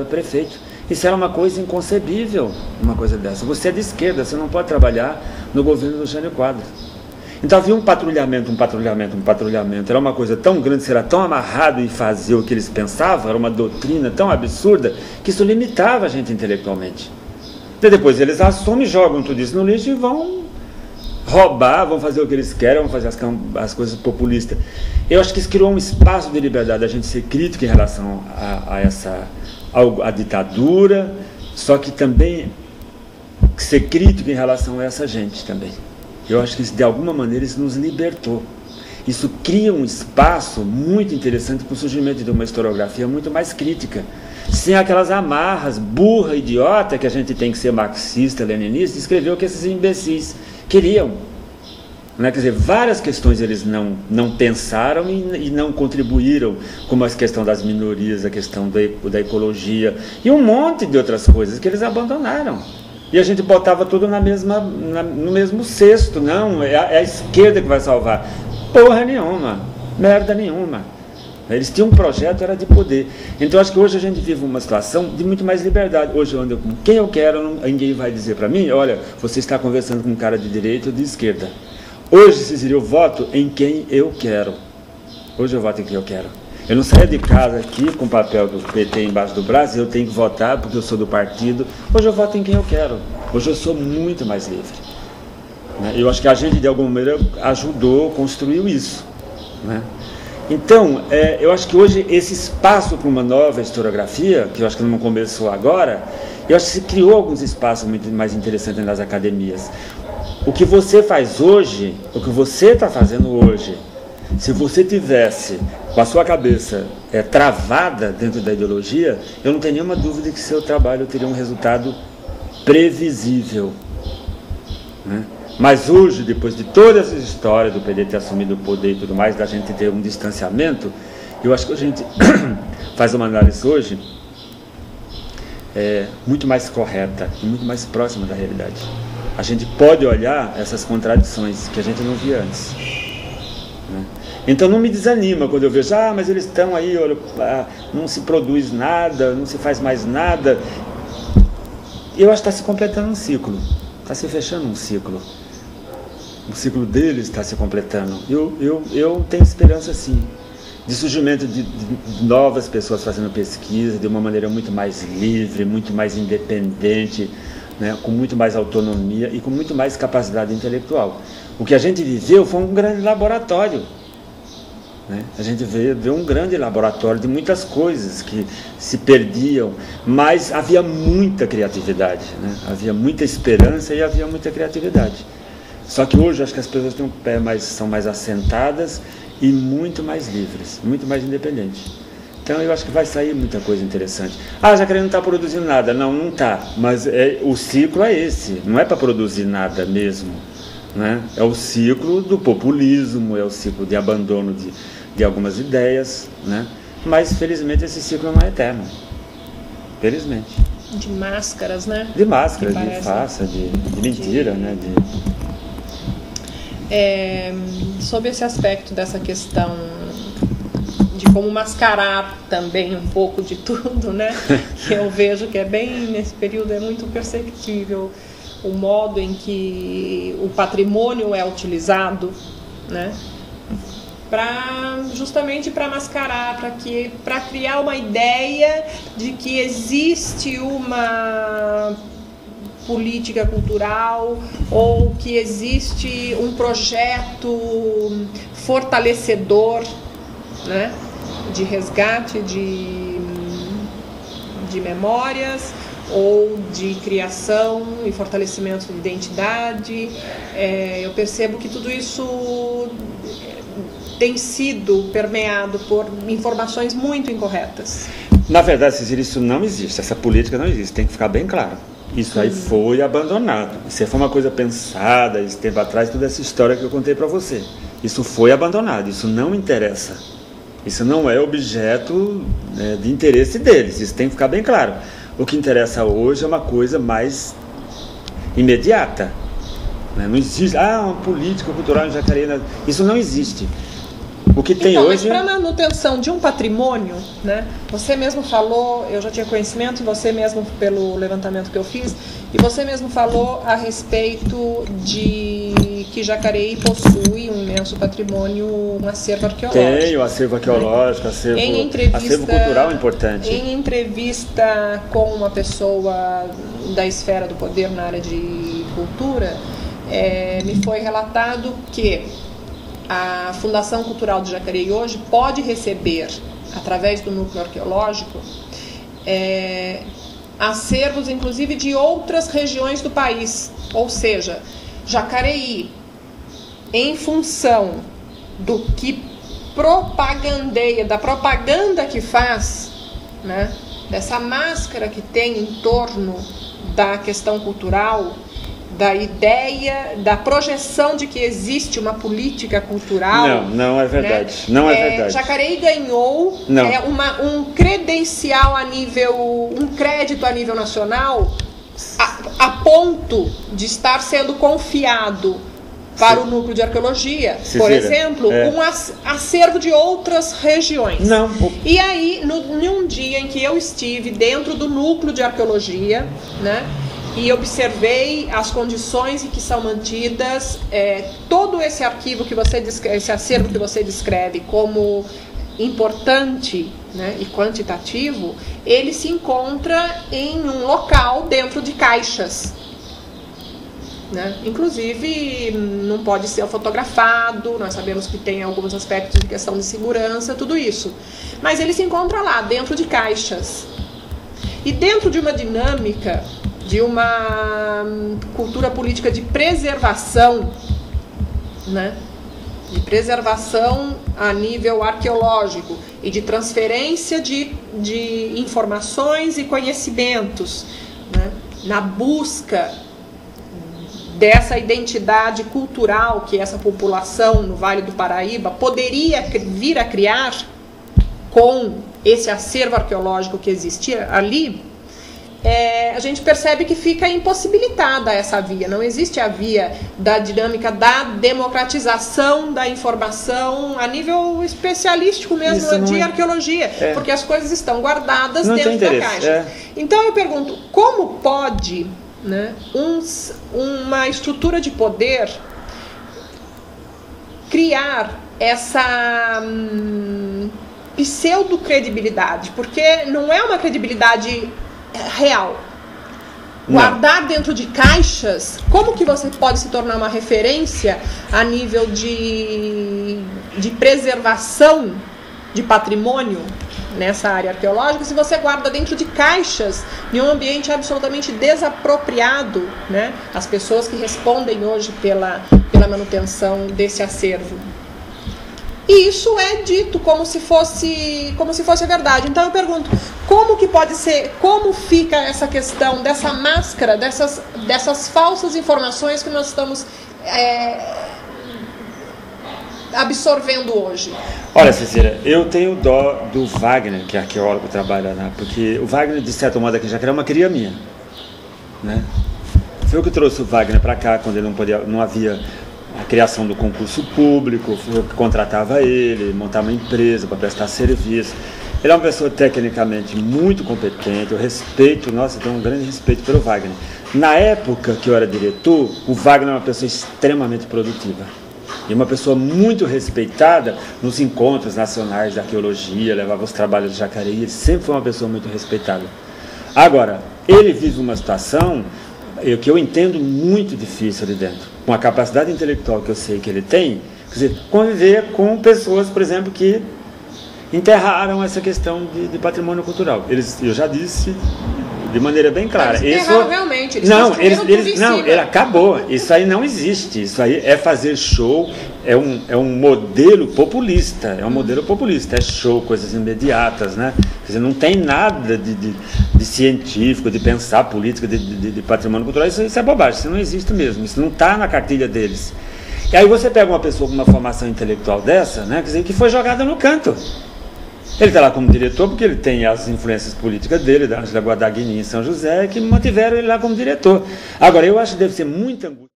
prefeito. Isso era uma coisa inconcebível, uma coisa dessa. Você é de esquerda, você não pode trabalhar no governo do Jânio Quadros. Então havia um patrulhamento. Era uma coisa tão grande, você era tão amarrado em fazer o que eles pensavam, era uma doutrina tão absurda, que isso limitava a gente intelectualmente. E depois eles assumem, jogam tudo isso no lixo e vão roubar, vão fazer o que eles querem, vão fazer as coisas populistas. Eu acho que isso criou um espaço de liberdade, a gente ser crítico em relação à ditadura, só que também ser crítico em relação a essa gente também. Eu acho que isso, de alguma maneira, isso nos libertou. Isso cria um espaço muito interessante para o surgimento de uma historiografia muito mais crítica, sem aquelas amarras burra, idiota, que a gente tem que ser marxista, leninista, escrever o que esses imbecis queriam. Não é? Quer dizer, várias questões eles não pensaram e não contribuíram, como a questão das minorias, a questão da ecologia e um monte de outras coisas que eles abandonaram. E a gente botava tudo no mesmo cesto. Não, é a esquerda que vai salvar. Porra nenhuma, merda nenhuma. Eles tinham um projeto, era de poder. Então acho que hoje a gente vive uma situação de muito mais liberdade. Hoje eu ando com quem eu quero, ninguém vai dizer para mim, olha, você está conversando com um cara de direita ou de esquerda. Hoje, Cecília, eu voto em quem eu quero. Hoje eu voto em quem eu quero. Eu não saio de casa aqui com o papel do PT embaixo do braço, eu tenho que votar porque eu sou do partido. Hoje eu voto em quem eu quero. Hoje eu sou muito mais livre. Eu acho que a gente, de alguma maneira, ajudou, construiu isso. Então, eu acho que hoje esse espaço para uma nova historiografia, que eu acho que não começou agora, eu acho que se criou alguns espaços muito mais interessantes nas academias. O que você faz hoje, o que você está fazendo hoje, se você tivesse com a sua cabeça travada dentro da ideologia, eu não tenho nenhuma dúvida que seu trabalho teria um resultado previsível. Mas hoje, depois de toda essa história do PD ter assumido o poder e tudo mais, da gente ter um distanciamento, eu acho que a gente faz uma análise hoje muito mais correta e muito mais próxima da realidade. A gente pode olhar essas contradições que a gente não via antes. Então não me desanima quando eu vejo, mas eles estão aí, olha, não se produz nada, não se faz mais nada. Eu acho que está se completando um ciclo, está se fechando um ciclo. O ciclo deles está se completando. Eu tenho esperança, sim, de surgimento de novas pessoas fazendo pesquisa de uma maneira muito mais livre, muito mais independente, com muito mais autonomia e com muito mais capacidade intelectual. O que a gente viveu foi um grande laboratório. A gente vê um grande laboratório de muitas coisas que se perdiam, mas havia muita criatividade, havia muita esperança e havia muita criatividade. Só que hoje acho que as pessoas têm são mais assentadas e muito mais livres, muito mais independentes. Então eu acho que vai sair muita coisa interessante. Jacareí não está produzindo nada. Não está, mas o ciclo é esse, não é para produzir nada mesmo. É o ciclo do populismo, é o ciclo de abandono de algumas ideias, mas felizmente esse ciclo não é eterno. Felizmente. De máscaras, né? De máscaras, de farsa, de mentira, Sobre esse aspecto dessa questão de como mascarar também um pouco de tudo, que eu vejo que nesse período é muito perceptível o modo em que o patrimônio é utilizado, justamente para mascarar, para criar uma ideia de que existe uma política cultural ou que existe um projeto fortalecedor, de resgate de memórias ou de criação e fortalecimento de identidade. Eu percebo que tudo isso tem sido permeado por informações muito incorretas. Na verdade, Cecília, isso não existe, essa política não existe, tem que ficar bem claro. Isso aí foi abandonado. Isso foi uma coisa pensada esse tempo atrás, toda essa história que eu contei para você. Isso foi abandonado, isso não interessa. Isso não é objeto de interesse deles, isso tem que ficar bem claro. O que interessa hoje é uma coisa mais imediata. Não existe, uma política cultural em Jacareí. Isso não existe. O que tem então, hoje... Mas para manutenção de um patrimônio, né? Você mesmo falou, eu já tinha conhecimento, você mesmo pelo levantamento que eu fiz, e você mesmo falou a respeito de que Jacareí possui um imenso patrimônio, um acervo arqueológico. Tem o acervo arqueológico, acervo cultural importante. Em entrevista com uma pessoa da esfera do poder na área de cultura, me foi relatado que a Fundação Cultural de Jacareí hoje pode receber, através do núcleo arqueológico, acervos inclusive de outras regiões do país. Ou seja, Jacareí, em função do que propagandeia, da propaganda que faz, né, dessa máscara que tem em torno da questão cultural, da ideia, da projeção de que existe uma política cultural. Não é verdade. Né? Não é verdade. Jacareí ganhou um credencial a nível, um crédito a nível nacional, a ponto de estar sendo confiado para o núcleo de arqueologia, por exemplo, um acervo de outras regiões. Não. E aí, num dia em que eu estive dentro do núcleo de arqueologia, né, e observei as condições em que são mantidas, todo esse arquivo que você esse acervo que você descreve como importante, né, e quantitativo, ele se encontra em um local dentro de caixas. Né? Inclusive não pode ser fotografado, nós sabemos que tem alguns aspectos de questão de segurança, tudo isso, mas ele se encontra lá dentro de caixas e dentro de uma dinâmica de uma cultura política de preservação, né? De preservação a nível arqueológico e de transferência de informações e conhecimentos, né? Na busca dessa identidade cultural que essa população no Vale do Paraíba poderia vir a criar com esse acervo arqueológico que existia ali, a gente percebe que fica impossibilitada essa via. Não existe a via da dinâmica da democratização da informação a nível especialístico mesmo de arqueologia, porque as coisas estão guardadas dentro da caixa. Então eu pergunto, como pode, né, uma estrutura de poder criar essa pseudo-credibilidade, porque não é uma credibilidade real. Guardar dentro de caixas, como que você pode se tornar uma referência a nível de preservação de patrimônio nessa área arqueológica, se você guarda dentro de caixas em um ambiente absolutamente desapropriado, né? As pessoas que respondem hoje pela manutenção desse acervo. E isso é dito como se fosse a verdade. Então eu pergunto, como que pode ser, como fica essa questão dessa máscara, dessas falsas informações que nós estamos absorvendo hoje? Olha, Cecília, eu tenho dó do Wagner, que é arqueólogo, trabalha lá, porque o Wagner, de certo modo, aqui em Jacareí é uma cria minha, né? Foi eu que trouxe o Wagner para cá, quando ele não havia a criação do concurso público, foi eu que contratava ele, montava uma empresa para prestar serviço. Ele é uma pessoa tecnicamente muito competente, eu respeito, nossa, eu tenho um grande respeito pelo Wagner. Na época que eu era diretor, o Wagner é uma pessoa extremamente produtiva. E uma pessoa muito respeitada nos encontros nacionais de arqueologia, levava os trabalhos de Jacareí, ele sempre foi uma pessoa muito respeitada. Agora, ele vive uma situação que eu entendo muito difícil ali dentro. Com a capacidade intelectual que eu sei que ele tem, quer dizer, conviver com pessoas, por exemplo, que enterraram essa questão de patrimônio cultural. Eu já disse de maneira bem clara. Eles enterraram realmente, ele acabou. Isso aí não existe. Isso aí é fazer show, é um modelo populista. É show, coisas imediatas, né? Quer dizer, não tem nada de científico, de pensar política, de patrimônio cultural. Isso é bobagem, isso não existe mesmo. Isso não está na cartilha deles. E aí você pega uma pessoa com uma formação intelectual dessa, né? Quer dizer, que foi jogada no canto. Ele está lá como diretor porque ele tem as influências políticas dele, da Ângela Guadagnini em São José, que mantiveram ele lá como diretor. Agora, eu acho que deve ser muita angústia.